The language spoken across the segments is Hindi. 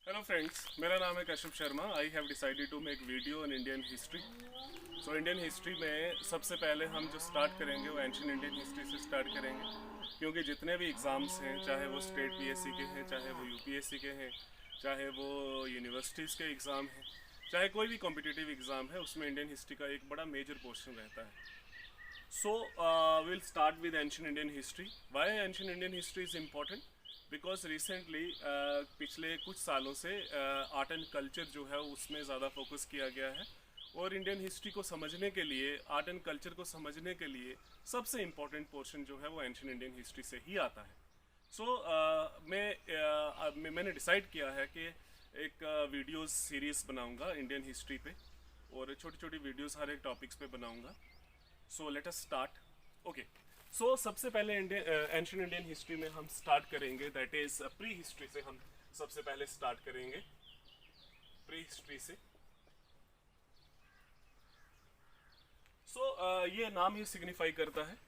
हेलो फ्रेंड्स, मेरा नाम है Kashyap Sharma. I have decided to make video on Indian history. So Indian history में सबसे पहले हम जो स्टार्ट करेंगे वो एंशियंट इंडियन हिस्ट्री से स्टार्ट करेंगे, क्योंकि जितने भी एग्ज़ाम्स हैं, चाहे वो स्टेट पीएससी के हैं, चाहे वो यूपीएससी के हैं, चाहे वो यूनिवर्सिटीज़ के एग्ज़ाम हैं, चाहे कोई भी कॉम्पिटिटिव एग्ज़ाम है, उसमें इंडियन हिस्ट्री का एक बड़ा मेजर पोर्शन रहता है। So we'll start with ancient Indian history. Why ancient Indian history is important? Because recently पिछले कुछ सालों से आर्ट एंड कल्चर जो है उसमें ज़्यादा फोकस किया गया है, और इंडियन हिस्ट्री को समझने के लिए, आर्ट एंड कल्चर को समझने के लिए सबसे इम्पोर्टेंट पोर्शन जो है वो एंशियंट इंडियन हिस्ट्री से ही आता है। मैंने डिसाइड किया है कि एक वीडियोस सीरीज़ बनाऊंगा इंडियन हिस्ट्री पे, और छोटी छोटी वीडियोस हर एक टॉपिक्स पे बनाऊंगा। So let us start. Okay, so सबसे पहले एंशियंट इंडियन हिस्ट्री में हम स्टार्ट करेंगे, दैट इज प्री हिस्ट्री से हम सबसे पहले स्टार्ट करेंगे, प्री हिस्ट्री से। ये नाम ही सिग्निफाई करता है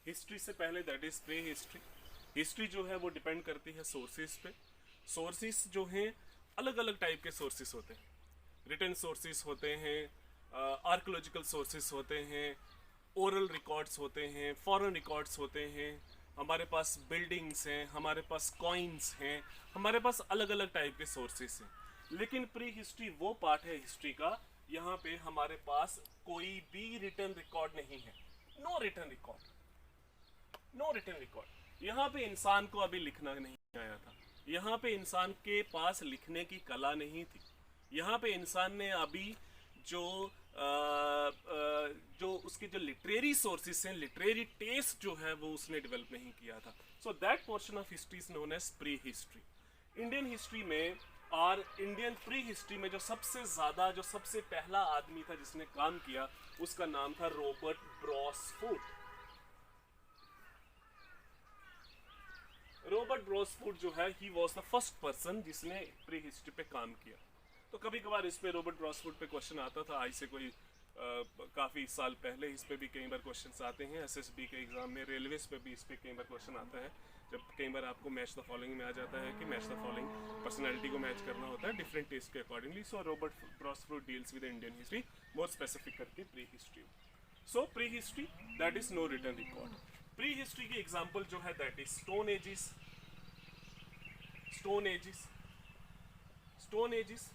हिस्ट्री से पहले, that is pre history. History जो है वो डिपेंड करती है सोर्सेज पे। सोर्सेज जो हैं अलग अलग टाइप के सोर्सेज होते हैं। रिटन सोर्सेज होते हैं, आर्कोलॉजिकल सोर्सेज होते हैं, ओरल रिकॉर्ड्स होते हैं, फॉरेन रिकॉर्ड्स होते हैं, हमारे पास बिल्डिंग्स हैं, हमारे पास कॉइन्स हैं, हमारे पास अलग अलग टाइप के सोर्सेस हैं। लेकिन प्री हिस्ट्री वो पार्ट है हिस्ट्री का, यहाँ पे हमारे पास कोई भी रिटन रिकॉर्ड नहीं है। No written record, no written record. यहाँ पे इंसान को अभी लिखना नहीं आया था, यहाँ पे इंसान के पास लिखने की कला नहीं थी, यहाँ पे इंसान ने अभी जो उसके जो लिटरेरी सोर्सेस हैं, लिटरेरी टेस्ट जो है वो उसने डेवलप नहीं किया था। So that portion of history is known as prehistory. Indian history में और इंडियन प्री हिस्ट्री में जो सबसे ज्यादा, जो सबसे पहला आदमी था जिसने काम किया, उसका नाम था रॉबर्ट ब्रॉसफोर्ड। रॉबर्ट ब्रॉसफोर्ड जो है, he was the first person जिसने प्री हिस्ट्री पे काम किया। तो कभी कभार इस पे रॉबर्ट ब्रॉसफोर्ड पे क्वेश्चन आता था, आज से कोई काफ़ी साल पहले इस पे भी कई बार क्वेश्चंस आते हैं। एसएसबी के एग्जाम में, रेलवेज पे भी इस पे कई बार क्वेश्चन आता है, जब कई बार आपको मैच द फॉलोइंग में आ जाता है कि मैच द फॉलोइंग पर्सनैलिटी को मैच करना होता है डिफरेंट टेस्ट के accordingly. So Robert Bruce Foote deals with Indian history more specific करके prehistory. So prehistory that is no written record. Prehistory की एग्जाम्पल जो है that is stone ages, stone ages, stone ages.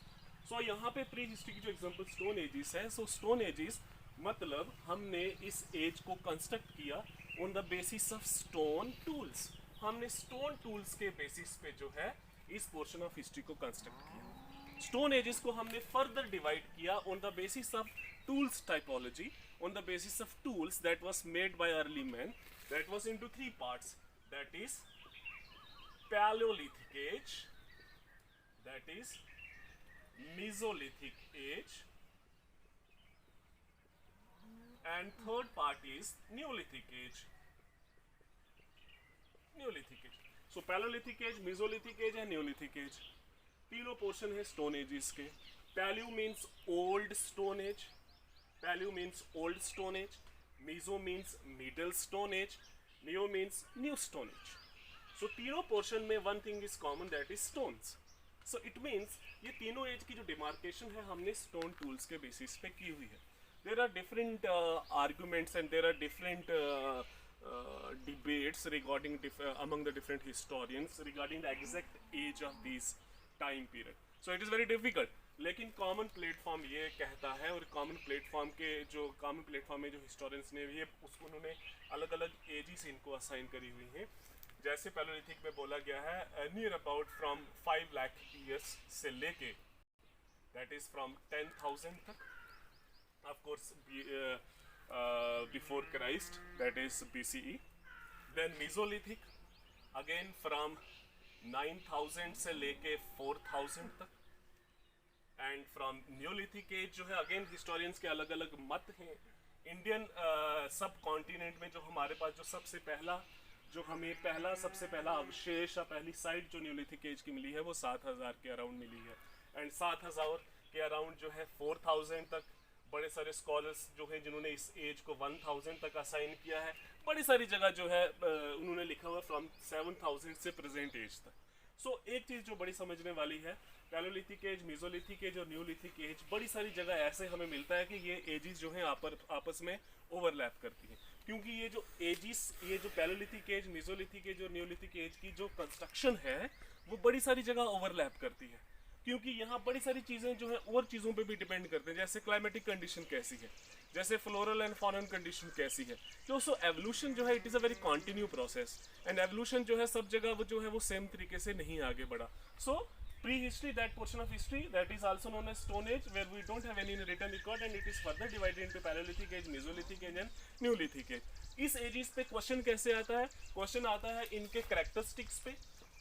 So यहाँ पे प्री हिस्ट्री की जो एग्जांपल स्टोन एजिस है, सो स्टोन एजिस मतलब हमने इस एज को कंस्ट्रक्ट किया on the basis of stone tools. हमने स्टोन टूल्स के बेसिस पे जो है इस पोर्शन ऑफ हिस्ट्री को कंस्ट्रक्ट किया। स्टोन एजिस को हमने फर्दर डिवाइड किया on the basis of tools typology, on the basis of tools that was made by early man, that was into three parts, that is paleolithic age, that is Mesolithic age, and third part is Neolithic age. Neolithic age. So Paleolithic age, Mesolithic age and Neolithic age. तीनों पोर्शन है स्टोन एजेस के। Paleo means old stone age, paleo means old stone age, meso means middle stone age, neo means new stone age. So तीनों पोर्शन में one thing is common, that is stones. So it means ये तीनों एज की जो डिमार्केशन है हमने स्टोन टूल्स के बेसिस पे की हुई है। There are different arguments and there are different debates regarding among the different historians regarding the exact age of this time period. So it is very difficult, लेकिन कॉमन प्लेटफॉर्म ये कहता है, और कॉमन प्लेटफॉर्म में जो हिस्टोरियंस ने भी उसको उन्होंने अलग अलग एजेस इनको असाइन करी हुई हैं। जैसे पैलियोलिथिक में बोला गया है near about from 5 lakh years से लेके, दैट इज फ्रॉम 10,000 तक, of course before Christ, that is BCE। Then mesolithic again from 9,000 से लेके 4,000 तक, एंड फ्रॉम न्यूलिथिक एज जो है, अगेन हिस्टोरियंस के अलग अलग मत हैं। इंडियन सब कॉन्टिनेंट में जो हमारे पास जो सबसे पहला, जो हमें सबसे पहला अवशेष या पहली साइट जो न्यूलिथिक एज की मिली है वो 7,000 के अराउंड मिली है, एंड 7,000 के अराउंड जो है 4,000 तक बड़े सारे स्कॉलर्स जो हैं जिन्होंने इस एज को 1000 तक असाइन किया है। बड़ी सारी जगह जो है उन्होंने लिखा हुआ फ्रॉम 7000 से प्रेजेंट एज तक। सो एक चीज़ जो बड़ी समझने वाली है पैलोलिथिक एज, मेसोलिथिक एज और न्यूलिथिक एज, बड़ी सारी जगह ऐसे हमें मिलता है कि ये एजिस जो हैं आपस में ओवरलैप करती हैं, क्योंकि ये जो एजिस, ये जो पैलोलिथिक एज, मेसोलिथिक एज और न्यूलिथिक एज की जो कंस्ट्रक्शन है वो बड़ी सारी जगह ओवरलैप करती है, क्योंकि यहाँ बड़ी सारी चीज़ें जो है और चीज़ों पे भी डिपेंड करते हैं, जैसे क्लाइमेटिक कंडीशन कैसी है, जैसे फ्लोरल एंड फॉरेन कंडीशन कैसी है। तो सो एवोल्यूशन जो है it is a very continue process, and evolution जो है सब जगह वो जो है वो सेम तरीके से नहीं आगे बढ़ा। So prehistory, that portion of history that is also known as stone age, where we don't have any written record, and it is further divided into paleolithic age, mesolithic age and neolithic age. इस एजिस पे क्वेश्चन कैसे आता है? क्वेश्चन आता है इनके कैरेक्टरिस्टिक्स पे,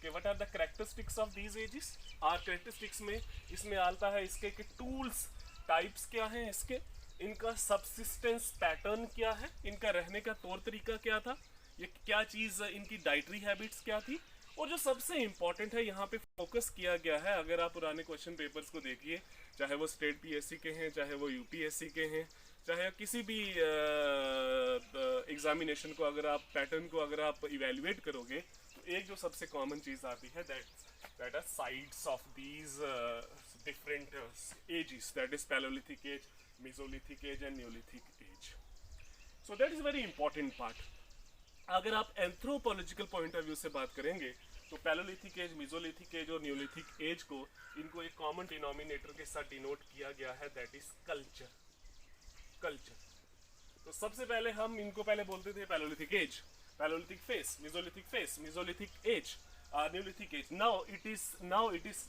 कि what are the characteristics of these ages. आर कैरेक्टरिस्टिक्स में इसमें आता है इसके कि टूल्स टाइप्स क्या हैं इसके, इनका सबसिस्टेंस पैटर्न क्या है, इनका रहने का तौर तरीका क्या था, ये क्या चीज़, इनकी डाइटरी हैबिट्स क्या थी, और जो सबसे इम्पॉर्टेंट है यहाँ पे फोकस किया गया है, अगर आप पुराने क्वेश्चन पेपर्स को देखिए, चाहे वो स्टेट पीएससी के हैं, चाहे वो यूपीएससी के हैं, चाहे किसी भी एग्जामिनेशन को अगर आप पैटर्न को अगर आप इवेल्युएट करोगे, तो एक जो सबसे कॉमन चीज़ आती है that are sites of these different ages, that is paleolithic age, mesolithic age and neolithic age. So that is very important part. अगर आप एंथ्रोपोलॉजिकल पॉइंट ऑफ व्यू से बात करेंगे तो पैलोलिथिक एज, मेसोलिथिक एज और न्यूलिथिक एज को इनको एक कॉमन डिनोमिनेटर के साथ डिनोट किया गया है, दैट इज कल्चर। कल्चर, तो सबसे पहले हम इनको पहले बोलते थे paleolithic age, paleolithic phase, mesolithic age, neolithic age. Now it is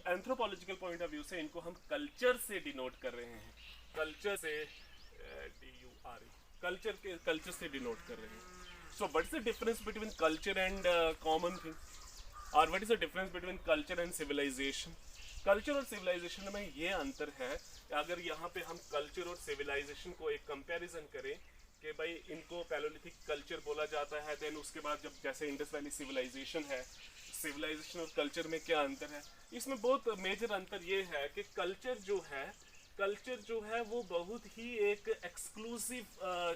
anthropological point of view से इनको हम कल्चर से डिनोट कर रहे हैं, कल्चर से कल्चर से डिनोट कर रहे हैं। So what is the difference between culture and common thing, और what is the difference between culture and civilization? Culture और सिविलाइजेशन में ये अंतर है, अगर यहाँ पे हम कल्चर और सिविलाइजेशन को एक कंपैरिजन करें कि भाई इनको पैलोलिथिक कल्चर बोला जाता है, देन उसके बाद जब जैसे इंडस वैली सिविलाइजेशन है, सिविलाइजेशन और कल्चर में क्या अंतर है? इसमें बहुत मेजर अंतर ये है कि कल्चर जो है वो बहुत ही एक एक्सक्लूसिव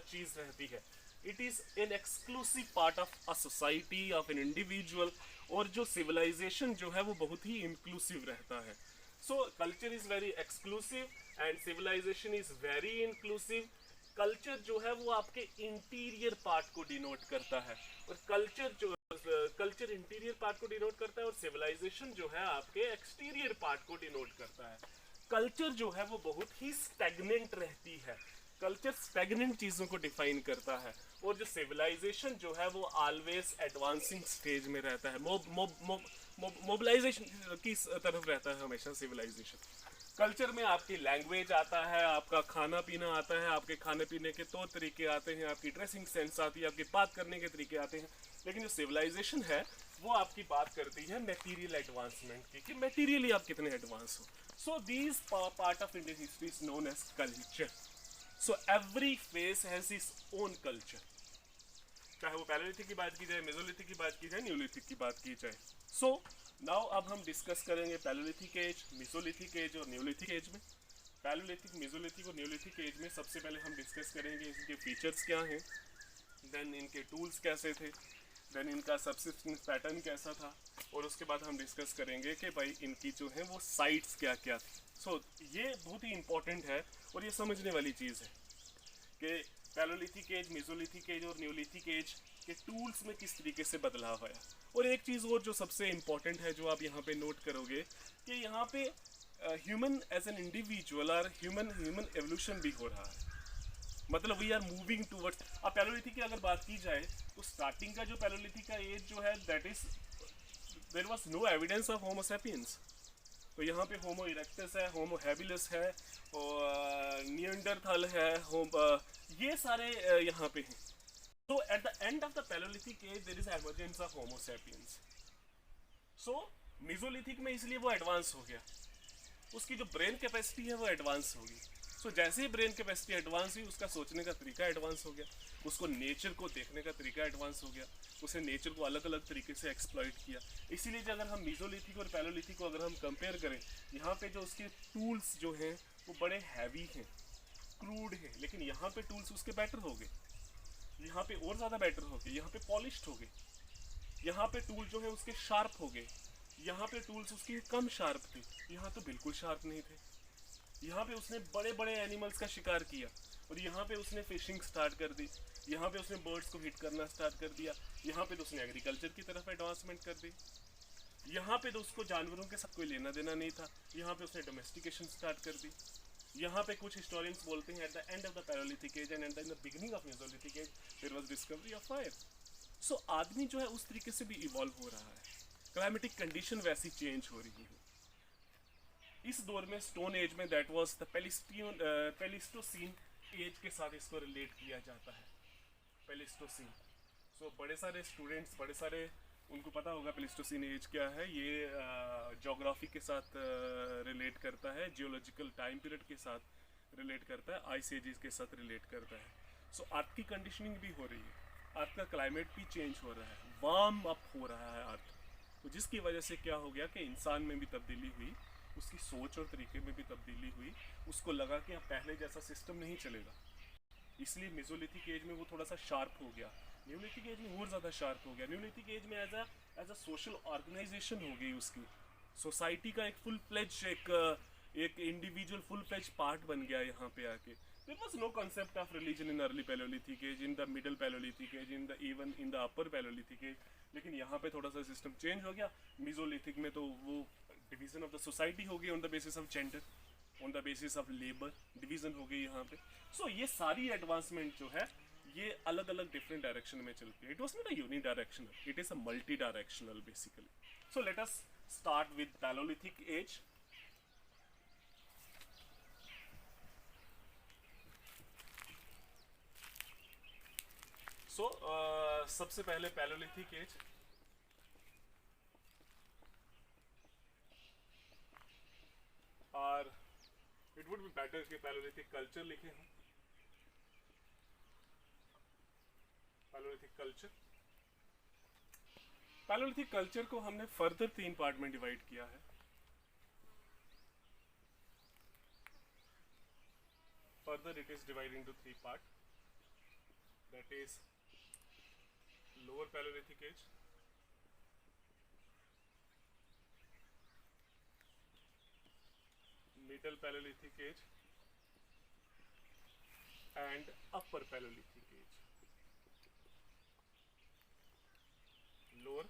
चीज़ रहती है, it is an exclusive part of a society, of an individual, और जो सिविलाइजेशन जो है वो बहुत ही इंक्लूसिव रहता है। So culture is very exclusive and civilisation is very inclusive. Culture जो है वो आपके इंटीरियर पार्ट को डिनोट करता है, और कल्चर इंटीरियर पार्ट को डिनोट करता है, और सिविलाइजेशन जो है आपके एक्सटीरियर पार्ट को डिनोट करता है। कल्चर जो है वो बहुत ही स्टैग्नेंट रहती है, कल्चर स्टैग्नेंट चीज़ों को डिफाइन करता है, और जो सिविलाइजेशन जो है वो ऑलवेज एडवांसिंग स्टेज में रहता है, मोबिलाइजेशन की तरफ रहता है हमेशा सिविलाइजेशन। कल्चर में आपकी लैंग्वेज आता है, आपका खाना पीना आता है, आपके खाने पीने के तौर तरीके आते हैं, आपकी ड्रेसिंग सेंस आती है, आपकी बात करने के तरीके आते हैं। लेकिन जो सिविलाइजेशन है वो आपकी बात करती है मटेरियल एडवांसमेंट की, कि मटेरियली आप कितने एडवांस हो। So these part of Indian history is known as culture. So every phase has its own culture, चाहे वो पैलोलिथिक की बात की जाए, मेसोलिथिक की बात की जाए, न्यूलिथिक की बात की जाए। सो नाउ अब हम डिस्कस करेंगे पैलोलिथिक एज, मेसोलिथिक एज और न्यूलिथिक एज में। पैलोलिथिक, मेसोलिथिक और न्यूलिथिक एज में सबसे पहले हम डिस्कस करेंगे इनके फीचर्स क्या हैं, देन इनके टूल्स कैसे थे, देन इनका सबसिस्टेंस पैटर्न कैसा था, और उसके बाद हम डिस्कस करेंगे कि भाई इनकी जो है वो साइट्स क्या क्या थी। सो ये बहुत ही इंपॉर्टेंट है और ये समझने वाली चीज़ है कि पैलोलिथिक एज, मेसोलिथिक एज और न्यूलिथिक एज के टूल्स में किस तरीके से बदलाव आया। और एक चीज़ और जो सबसे इम्पॉर्टेंट है जो आप यहाँ पे नोट करोगे कि यहाँ पे ह्यूमन एज एन इंडिविजुअल और ह्यूमन एवोल्यूशन भी हो रहा है, मतलब वी आर मूविंग टूवर्ड्स। अब पैलोलिथिक की अगर बात की जाए तो स्टार्टिंग का जो पैलोलिथिक का एज जो है that is there was no evidence of homo sapiens. तो यहाँ पे होमो इरेक्टस है, होमो हैबिलिस है, और निएंडरथल है, ये सारे यहाँ पे हैं। So at the end of the Paleolithic age there is emergence of Homo sapiens. So Mesolithic में इसलिए वो एडवांस हो गया, उसकी जो ब्रेन कैपेसिटी है वो एडवांस होगी। सो जैसे ही ब्रेन कैपेसिटी एडवांस हुई उसका सोचने का तरीका एडवांस हो गया, उसको नेचर को देखने का तरीका एडवांस हो गया, उसे नेचर को अलग अलग तरीके से एक्सप्लॉइट किया। इसीलिए अगर हम मेसोलिथिक और पैलोलिथिक को अगर हम कंपेयर करें, यहाँ पे जो उसके टूल्स जो हैं वो बड़े हैवी हैं, क्रूड हैं, लेकिन यहाँ पे टूल्स उसके बेटर हो गए, यहाँ पे और ज़्यादा बेटर हो गए, यहाँ पे पॉलिश्ड हो गए, यहाँ पे टूल जो है उसके शार्प हो गए, यहाँ पे टूल्स उसकी कम शार्प थे, यहाँ तो बिल्कुल शार्प नहीं थे। यहाँ पे उसने बड़े बड़े एनिमल्स का शिकार किया और यहाँ पे उसने फिशिंग स्टार्ट कर दी, यहाँ पे उसने बर्ड्स को हिट करना स्टार्ट कर दिया, यहाँ पे तो उसने एग्रीकल्चर की तरफ एडवांसमेंट कर दी, यहाँ पे तो उसको जानवरों के साथ कोई लेना देना नहीं था, यहाँ पे उसने डोमेस्टिकेशन स्टार्ट कर दी। यहाँ पे कुछ हिस्टोरियंस बोलते हैं at the end of the Paleolithic age and in the beginning of Mesolithic age there was discovery of fire. So आदमी जो है उस तरीके से भी इवॉल्व हो रहा है, क्लाइमेटिक कंडीशन वैसी चेंज हो रही है। इस दौर में स्टोन एज में दैट वाज द पेलिस्टोसीन एज के साथ इसको रिलेट किया जाता है, पेलिस्टोसीन। सो बड़े सारे स्टूडेंट्स, बड़े सारे उनको पता होगा पेलिस्टोसीन एज क्या है। ये ज्योग्राफी के साथ रिलेट करता है, जियोलॉजिकल टाइम पीरियड के साथ रिलेट करता है, आइस एजेस के साथ रिलेट करता है। सो अर्थ की कंडीशनिंग भी हो रही है, अर्थ का क्लाइमेट भी चेंज हो रहा है, वार्म अप हो रहा है अर्थ। तो जिसकी वजह से क्या हो गया कि इंसान में भी तब्दीली हुई, उसकी सोच और तरीके में भी तब्दीली हुई। उसको लगा कि अब पहले जैसा सिस्टम नहीं चलेगा, इसलिए मेसोलिथिक एज में वो थोड़ा सा शार्प हो गया, न्यूलिथिक एज में और ज़्यादा शार्प हो गया। न्यूलिथिक एज में एज अ सोशल ऑर्गेनाइजेशन हो गई उसकी, सोसाइटी का एक फुल फ्लेज एक इंडिविजुअल फुल फ्लेज पार्ट बन गया यहाँ पे आके। There was no concept of religion in early Paleolithic age, in the middle Paleolithic age, even in the upper Paleolithic age। लेकिन यहाँ पे थोड़ा सा सिस्टम चेंज हो गया। Mesolithic में तो वो डिवीजन ऑफ द सोसाइटी हो गई on the basis of gender, on the basis of labour, division हो गई यहाँ पे। सो ये सारी एडवांसमेंट जो है ये अलग अलग डिफरेंट डायरेक्शन में चलती है। It was not a unidirectional, it is a multidirectional basically. So let us start with Paleolithic age. So सबसे पहले पैलोलिथिक एज, और इट वुड बी बेटर कि पैलोलिथिक कल्चर लिखे हम। पैलोलिथिक कल्चर, पैलोलिथिक कल्चर को हमने फर्दर 3 पार्ट में डिवाइड किया है। Further it is divided into 3 part, that is lower palaeolithic age, middle Paleolithic age and upper Paleolithic age। lower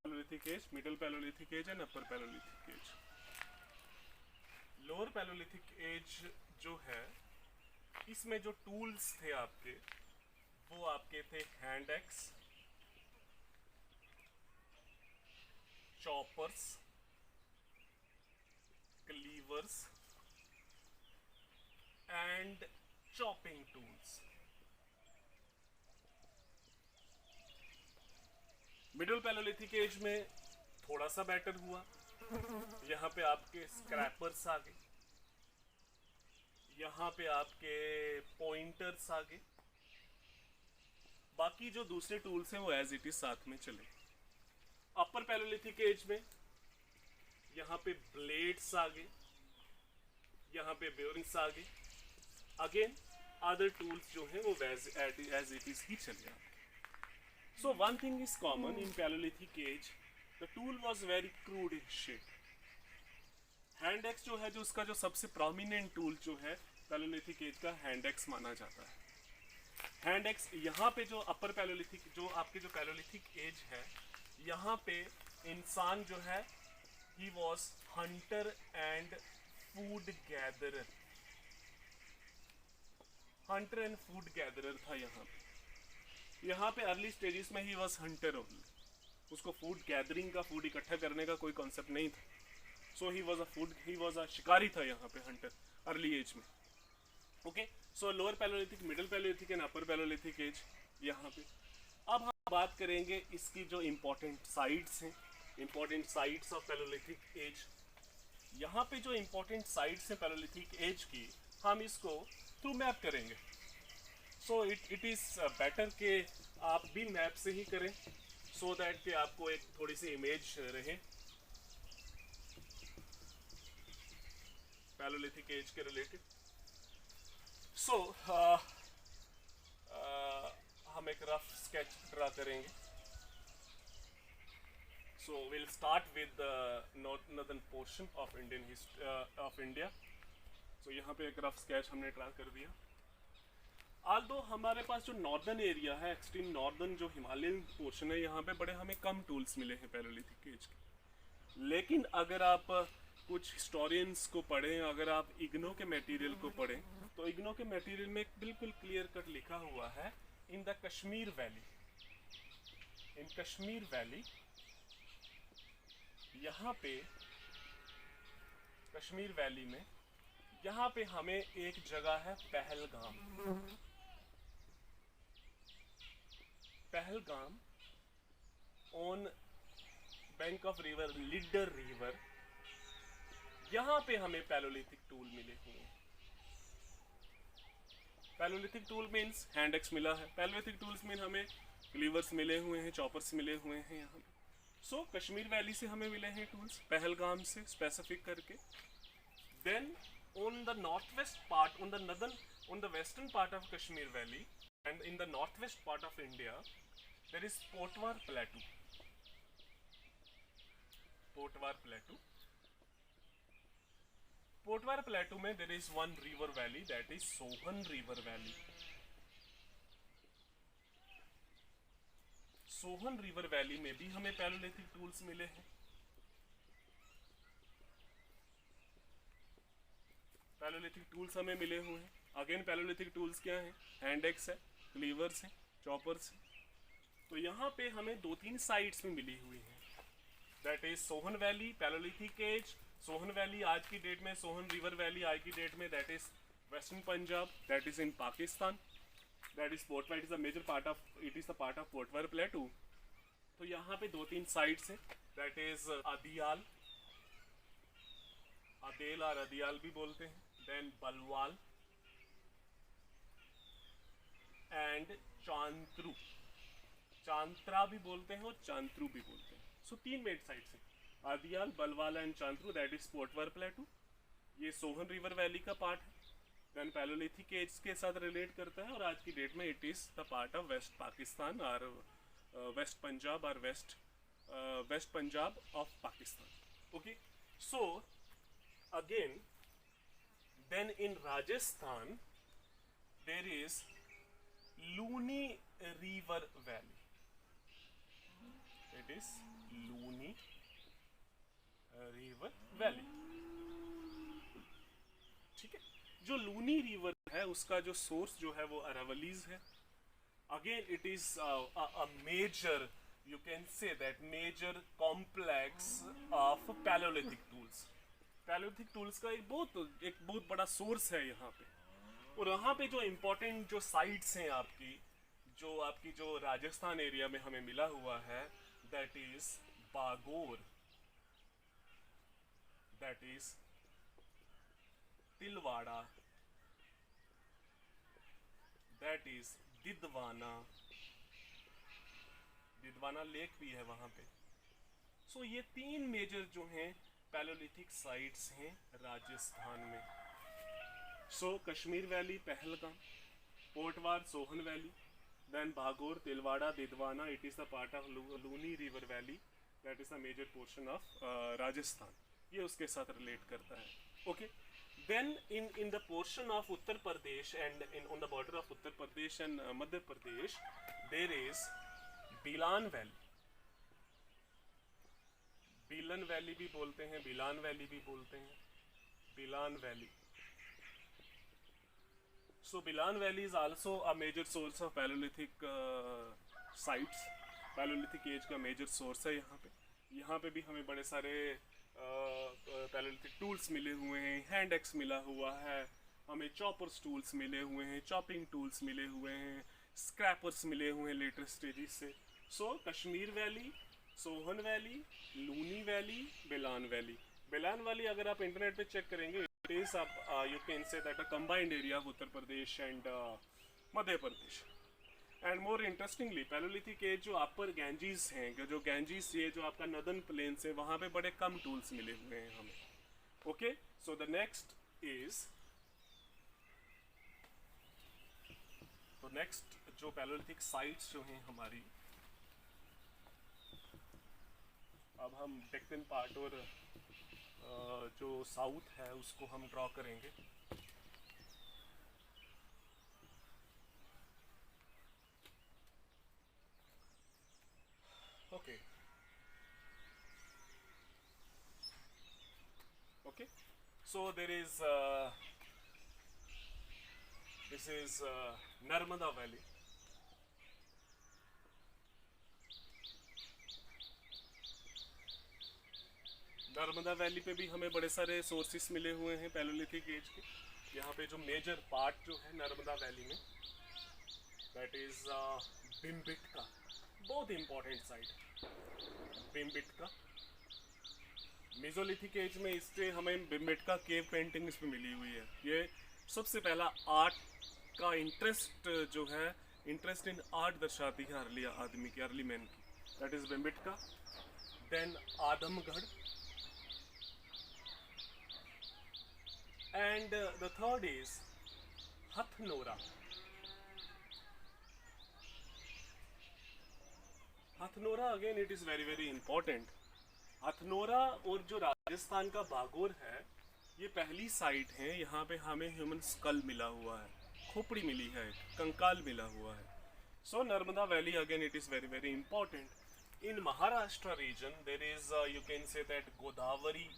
Paleolithic age, middle Paleolithic age and upper Paleolithic age। lower Paleolithic age जो है इसमें जो टूल्स थे आपके वो आपके थे hand axe, choppers, cleavers and chopping tools. Middle palaeolithic age में थोड़ा सा बेटर हुआ, यहाँ पे आपके स्क्रैपर्स आ गए, यहाँ पे आपके पॉइंटर्स आ गए, बाकी जो दूसरे टूल्स हैं वो एज इट इज साथ में चले। अपर पैलोलिथिक एज में यहाँ पे ब्लेड्स आ गए, यहाँ पे बेयरिंग्स आ गए, अगेन अदर टूल्स जो हैं वो एज इट इज ही चले आते। So one thing is common in paleolithic age, the tool was very crude in shape. Hand axe जो है, जो उसका जो सबसे प्रोमिनेंट टूल जो है पैलोलिथिक एज का, हैंड एक्स माना जाता है। हैंड एक्स यहाँ पे जो अपर पैलोलिथिक, जो आपके जो पैलोलिथिक एज है, यहाँ पे इंसान जो है he was Hunter and food gatherer, Hunter and food gatherer था यहाँ पे। यहाँ पे अर्ली स्टेजेस में ही वॉज हंटर ओनली, उसको फूड गैदरिंग का, फूड इकट्ठा करने का कोई कॉन्सेप्ट नहीं था। सो ही वॉज अ शिकारी था यहाँ पे, हंटर अर्ली एज में। Okay, so lower paleolithic, middle paleolithic and upper palaeolithic age यहाँ पे। अब हम बात करेंगे इसकी जो इम्पोर्टेंट साइट्स हैं, important sites of palaeolithic age. यहाँ पे जो इम्पोर्टेंट साइट्स हैं पैलोलिथिक एज की, हम इसको थ्रू मैप करेंगे। सो इट इज़ बेटर कि आप भी मैप से ही करें, सो दैट कि आपको एक थोड़ी सी इमेज रहे पैलोलिथिक एज के रिलेटेड। सो हम एक रफ स्केच ड्रा करेंगे. So we'll start with the northern portion of Indian history of India. So यहाँ पे एक रफ स्केच हमने ड्रा कर दिया. आल्दो हमारे पास जो नॉर्दर्न एरिया है, एक्सट्रीम नॉर्दर्न जो हिमालयन पोर्शन है, यहाँ पे बड़े हमें कम टूल्स मिले हैं पैलोलिथिक एज के. लेकिन अगर आप कुछ हिस्टोरियंस को पढ़ें, अगर आप इग्नो के मटेरियल को पढ़ें, तो इग्नो के मटेरियल में बिल्कुल क्लियर कट लिखा हुआ है in the Kashmir valley. In Kashmir valley यहाँ पे कश्मीर वैली में यहाँ पे हमें एक जगह है Pahalgam. Pahalgam on bank of river leader river, यहाँ पे हमें पैलोलिथिक टूल मिले हुए हैं. Palaeolithic tool means hand axe मिला है. पैलोलिथिक टूल्स मीन हमें क्लीवर्स मिले हुए हैं, चॉपर्स मिले हुए हैं यहाँ पे. सो कश्मीर वैली से हमें मिले हैं टूल्स, पहलगाम से स्पेसिफिक करके. Then on the north west part, on the western part of Kashmir valley and in the north west part of India there is Potwar plateau. Potwar plateau. Potwar plateau में there is one river valley, that is Sohan river valley. Sohan river valley में भी हमें पैलोलिथिक टूल्स मिले हैं. पैलोलिथिक टूल्स हमें मिले हुए हैं. अगेन पैलोलिथिक टूल्स क्या हैं? हैंड एक्स है, क्लीवर्स हैं, चॉपर्स हैं. तो यहाँ पे हमें 2-3 साइट्स में मिली हुई हैं. That is Soan valley, paleolithic age. Soan valley आज की डेट में, सोहन रिवर वैली आज की डेट में, that is western Punjab, that is in Pakistan. That is Potwar. It is a major part of. It is the part of Potwar Plateau. तो यहाँ पे 2-3 साइट्स हैं. That is अदियाल, अदेल और अदियाल भी बोलते हैं. Then बलवाल and चांत्रू, चांत्रा भी बोलते हैं और चांत्रू भी बोलते हैं. So 3 मेन साइट्स हैं, Adiyal, Balwal and Chantru. That is Potwar Plateau. ये सोहन रिवर वैली का पार्ट है. देन पैलोलिथिक एज के साथ रिलेट करता है और आज की डेट में it is the part of west Pakistan और वेस्ट पंजाब और west Punjab of Pakistan. Okay, so again then in Rajasthan there is Luni river valley. It is Luni river valley. ठीक है. जो लूनी रिवर है उसका जो सोर्स जो है वो अरावलीज है. Again it is a major, you can say that major complex of palaeolithic tools. Palaeolithic tools का एक बहुत बड़ा सोर्स है यहाँ पे. और यहाँ पे जो इम्पोर्टेंट जो साइट्स हैं आपकी जो राजस्थान एरिया में हमें मिला हुआ है, that is Bagor, that is Tilwara, that is Didwana. Didwana lake भी है वहां पे. सो ये 3 मेजर जो हैं पैलोलिथिक साइट्स हैं राजस्थान में. So Kashmir valley, Pahalgam, Potwar, Sohan valley, then Bhagor, Tilwara, Didwana. It is the part of Luni river valley, that is the major portion of Rajasthan. ये उसके साथ रिलेट करता है. Okay. Then in the portion of Uttar Pradesh and on the border of Uttar Pradesh and Madhya Pradesh, there is Bilan Valley. Bilan Valley भी बोलते हैं, Bilan Valley भी बोलते हैं, Bilan Valley. So Bilan Valley is also a major source of Paleolithic sites. Paleolithic age का major source है यहाँ पे. यहाँ पे भी हमें बड़े सारे पैलोलिथिक टूल्स मिले हुए हैं. हैंड एक्स मिला हुआ है, हमें चॉपर्स टूल्स मिले हुए हैं, चॉपिंग टूल्स मिले हुए हैं, स्क्रैपर्स मिले हुए हैं लेटर स्टेजेस से. So Kashmir valley, Sohan valley, Luni valley, Belan valley. Belan valley अगर आप इंटरनेट पे चेक करेंगे, it is you can say that a combined area of Uttar Pradesh and Madhya Pradesh. And more interestingly Paleolithic age जो अपर गैंजीज हैं, जो गैंजीज ये जो आपका नदर्न प्लेन्स है, वहाँ पे बड़े कम टूल्स मिले हुए हैं हमें. Okay, so the next is जो पैलोलिथिक साइट्स जो हैं हमारी, अब हम डेक्कन पार्ट और जो साउथ है उसको हम ड्रॉ करेंगे। Okay okay, so there is this is Narmada valley. Narmada valley पे भी हमें बड़े सारे सोर्सेस मिले हुए हैं पैलोलिथिक एज के। यहाँ पे जो मेजर पार्ट जो है नर्मदा वैली में, दैट इज भीमबेटका, बहुत important site Bhimbetka. Mesolithic as में इससे हमें भीमबेटका केव पेंटिंग इसमें मिली हुई है। ये सबसे पहला आर्ट का इंटरेस्ट जो है, इंटरेस्ट इन आर्ट दर्शाती है अर्ली आदमी की, अर्ली मैन की, that is Bhimbetka. Then Adamgarh, and the third is Hathnora. Hathnora again it is very important. Hathnora और जो राजस्थान का बागोर है, ये पहली साइट है। यहाँ पे हमें ह्यूमन स्कल मिला हुआ है, खोपड़ी मिली है, कंकाल मिला हुआ है। So Narmada valley again it is very important. In Maharashtra region there is you can say that Godavari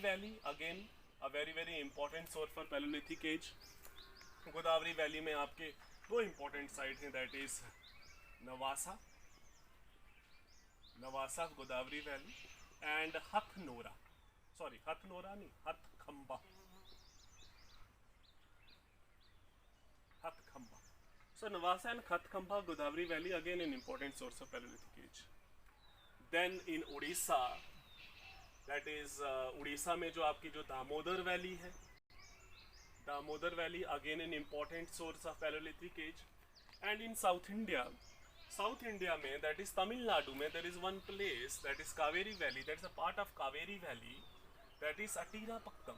Valley, again a very important source for Paleolithic age. Godavari valley में आपके दो इंपॉर्टेंट साइट हैं, that is Navasa Godavari valley and Hathnora, sorry Hathnora नहीं, Hathkhamba. So Navasa and Hathkhamba Godavari valley again an important source of palaeolithic age. Then in Orissa, that is Orissa में जो आपकी जो दामोदर वैली है, Damodar valley again an important source of palaeolithic age. And in south India में दैट इज तमिलनाडु में there is one place that is Kaveri valley, that is a part of Kaveri valley, that is Attirampakkam.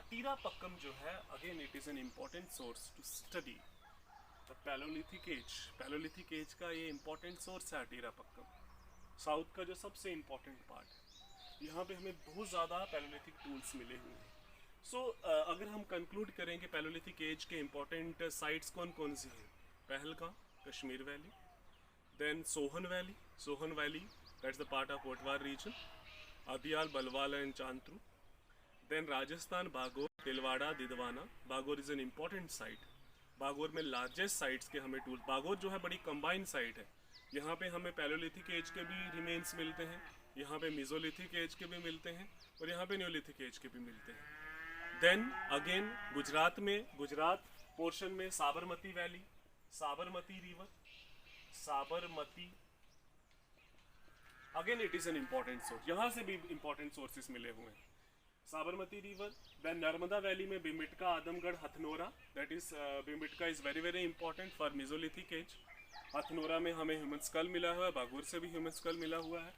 Attirampakkam जो है again it is an important source to study the Paleolithic age. Paleolithic age का ये इंपॉर्टेंट सोर्स है अटीरापक्कम, साउथ का जो सबसे इंपॉर्टेंट पार्ट है। यहाँ पे हमें बहुत ज़्यादा पैलोलिथिक टूल्स मिले हुए हैं। सो अगर हम कंक्लूड करें कि पैलोलिथिक एज के इंपॉर्टेंट साइट्स कौन कौन सी हैं, Pahalgam Kashmir valley, then Sohan valley that's the part of Potwar region, Adiyal Balwal and Chantru, then Rajasthan Bagor, Tilwara, Didwana. Bagor is an important site, Bagor में लार्जेस्ट साइट्स के हमें टूल, बागोर जो है बड़ी कंबाइंड साइट है। यहाँ पे हमें पैलोलिथिक एज के भी रिमेन्स मिलते हैं, यहाँ पे मेसोलिथिक एज के भी मिलते हैं और यहाँ पे न्योलिथिक एज के भी मिलते हैं। देन अगेन गुजरात पोर्शन में Sabarmati valley, Sabarmati river, again it is an important source, यहाँ से भी इंपॉर्टेंट सोर्सेस मिले हुए हैं। Sabarmati river, then Narmada valley में Bhimbetka, Adamgarh, Hathnora, that is Bhimbetka is very important for Mesolithic age. Hathnora में हमें ह्यूमन स्कल मिला हुआ है, बागोर से भी ह्यूमन स्कल मिला हुआ है।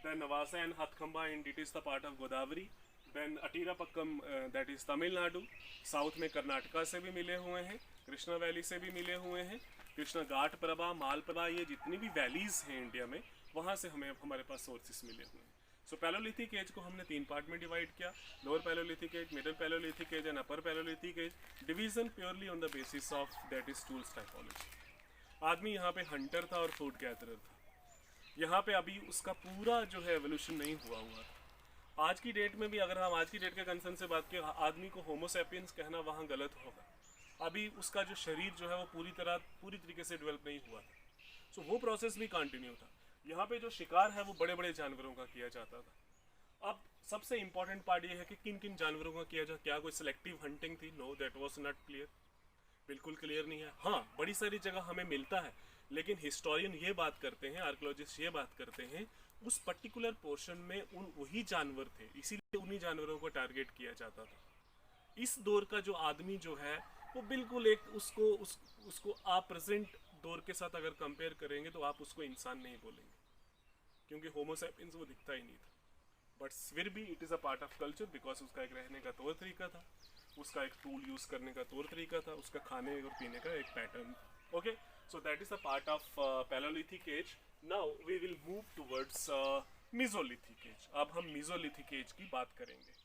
Then Navasa and Hathkhamba and it is the part of Godavari. Then Attirampakkam that is Tamil Nadu, south में कर्नाटका से भी मिले हुए हैं, कृष्णा वैली से भी मिले हुए हैं, कृष्णा घाट प्रभा, मालप्रभा, ये जितनी भी वैलीज हैं इंडिया में वहाँ से हमारे पास सोर्सेस मिले हुए हैं। सो पैलोलिथिक एज को हमने 3 पार्ट में डिवाइड किया, lower palaeolithic age, middle palaeolithic age and upper palaeolithic age. Division purely on the basis of that is tools typology. आदमी यहाँ पे हंटर था और फूड गैदरर था, यहाँ पे अभी उसका पूरा जो है एवोल्यूशन नहीं हुआ था। आज की डेट में भी अगर हम आज की डेट के कंसर्न से बात करें, आदमी को होमो सैपियंस कहना वहाँ गलत होगा। अभी उसका जो शरीर जो है वो पूरी तरीके से डेवलप नहीं हुआ था। सो वो प्रोसेस भी कंटिन्यू था। यहाँ पे जो शिकार है वो बड़े बड़े जानवरों का किया जाता था। अब सबसे इंपॉर्टेंट पार्ट ये है कि किन किन जानवरों का किया जाता, क्या कोई सिलेक्टिव हंटिंग थी? No, that was not clear, बिल्कुल क्लियर नहीं है। हाँ, बड़ी सारी जगह हमें मिलता है, लेकिन हिस्टोरियन ये बात करते हैं, आर्कियोलॉजिस्ट ये बात करते हैं उस पर्टिकुलर पोर्शन में वही जानवर थे, इसीलिए उन्हीं जानवरों को टारगेट किया जाता था। इस दौर का जो आदमी जो है वो बिल्कुल एक उसको आप प्रेजेंट दौर के साथ अगर कंपेयर करेंगे तो आप उसको इंसान नहीं बोलेंगे। क्योंकि होमोसैपियंस वो दिखता ही नहीं था, बट फिर भी it is a part of culture because उसका एक रहने का तौर तरीका था, उसका एक टूल यूज़ करने का तौर तरीका था, उसका खाने और पीने का एक पैटर्न। Okay, so that is a part of palaeolithic age. Now we will move towards mesolithic age. अब हम मेसोलिथिक एज की बात करेंगे।